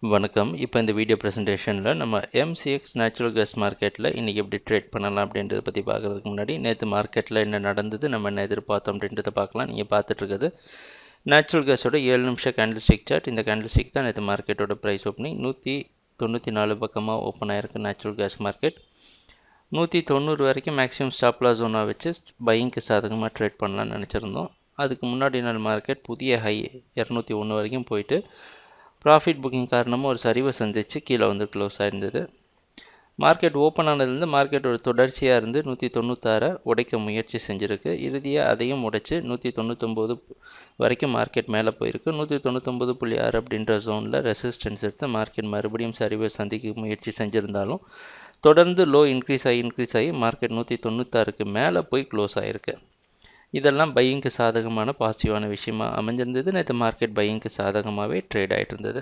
வணக்கம். இப்போ இந்த வீடியோ ப்ரெசன்டேஷனில் நம்ம MCX நேச்சுரல் கேஸ் மார்க்கெட்டில் இன்றைக்கி எப்படி ட்ரேட் பண்ணலாம் அப்படின்றத பற்றி பார்க்குறதுக்கு முன்னாடி நேற்று மார்க்கெட்டில் என்ன நடந்தது, நம்ம என்ன எதிர்பார்த்தோம் அப்படின்றத பார்க்கலாம். நீங்கள் பார்த்துட்ருக்குது நேச்சுரல் கேஸோட 7 நிமிஷம் கேண்டில் ஸ்டிக் சார்ட். இந்த கேண்டில் ஸ்டிக் தான் நேற்று மார்க்கெட்டோட ப்ரைஸ் ஓப்பனிங் 194 பக்கமாக ஓப்பன் ஆகிருக்கு. நேச்சுரல் கேஸ் மார்க்கெட் 190 வரைக்கும் மேக்ஸிமம் ஸ்டாப் லாஸ் ஒன்றா வச்சு பையிங்க்கு சாதகமாக ட்ரேட் பண்ணலான்னு நினச்சிருந்தோம். அதுக்கு முன்னாடி நாள் மார்க்கெட் புதிய ஹை 201 வரைக்கும் போயிட்டு ப்ராஃபிட் புக்கிங் காரணமாக ஒரு சரிவை சந்தித்து கீழே வந்து க்ளோஸ் ஆகிருந்தது. மார்க்கெட் ஓப்பன் ஆனதுலேருந்து மார்க்கெட்டோட தொடர்ச்சியாக இருந்து 196 உடைக்க முயற்சி செஞ்சுருக்கு. இறுதியாக அதையும் உடைச்சி 199 வரைக்கும் மார்க்கெட் மேலே போயிருக்கு. 199.6 அப்படின்ற ஜோனில் ரெசிஸ்டன்ஸ் எடுத்து மார்க்கெட் மறுபடியும் சரிவை சந்திக்க முயற்சி செஞ்சுருந்தாலும் தொடர்ந்து லோ இன்க்ரீஸ் ஆகி மார்க்கெட் 196க்கு மேலே போய் க்ளோஸ் ஆகிருக்கு. இதெல்லாம் பையிங்க்கு சாதகமான பாசிட்டிவான விஷயமா அமைஞ்சிருந்தது. நேற்று மார்க்கெட் பையிங்க்கு சாதகமாகவே ட்ரேட் ஆகிட்டு இருந்தது.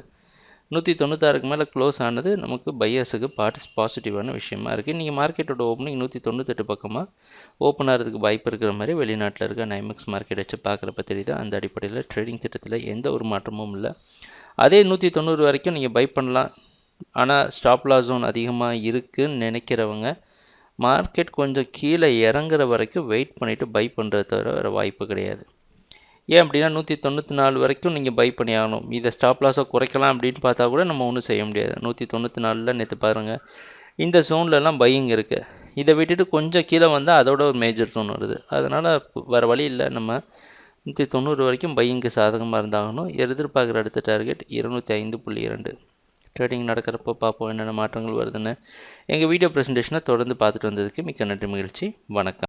196க்கு மேலே க்ளோஸ் ஆனது நமக்கு பையர்ஸுக்கு பாசிட்டிவான விஷயமா இருக்குது. நீங்கள் மார்க்கெட்டோட ஓப்பனிங் 198 பக்கமாக ஓப்பன் ஆகிறதுக்கு வாய்ப்பு இருக்கிற மாதிரி வெளிநாட்டில் இருக்க நைமெக்ஸ் மார்க்கெட் வச்சு பார்க்குறப்ப தெரியுது. அந்த அடிப்படையில் ட்ரேடிங் திட்டத்தில் எந்த ஒரு மாற்றமும் இல்லை. அதே 190 வரைக்கும் நீங்கள் பை பண்ணலாம். ஆனால் ஸ்டாப் லாஸ் ஜோன் அதிகமாக இருக்குதுன்னு நினைக்கிறவங்க மார்க்கெட் கொஞ்சம் கீழே இறங்குற வரைக்கும் வெயிட் பண்ணிவிட்டு பை பண்ணுறது தவிர வேறு வாய்ப்பு கிடையாது. ஏன் அப்படின்னா 194 வரைக்கும் நீங்கள் பை பண்ணி ஆகணும். இதை ஸ்டாப் லாஸை குறைக்கலாம் அப்படின்னு பார்த்தா கூட நம்ம ஒன்றும் செய்ய முடியாது. 194 நேற்று பாருங்கள், இந்த ஜோன்லலாம் பையிங் இருக்குது. இதை விட்டுட்டு கொஞ்சம் கீழே வந்தால் அதோட ஒரு மேஜர் ஜோன் வருது. அதனால் வேறு வழி இல்லை, நம்ம 190 வரைக்கும் பையிங்க்கு சாதகமாக இருந்தாகணும். எதிர்பார்க்குற அடுத்த டார்கெட் 205.2. ட்ரேடிங் நடக்கிறப்போ பார்ப்போம் என்னென்ன மாற்றங்கள் வருதுன்னு. எங்கள் வீடியோ ப்ரெசன்டேஷனை தொடர்ந்து பார்த்துட்டு வந்ததுக்கு மிக்க நன்றி, மகிழ்ச்சி, வணக்கம்.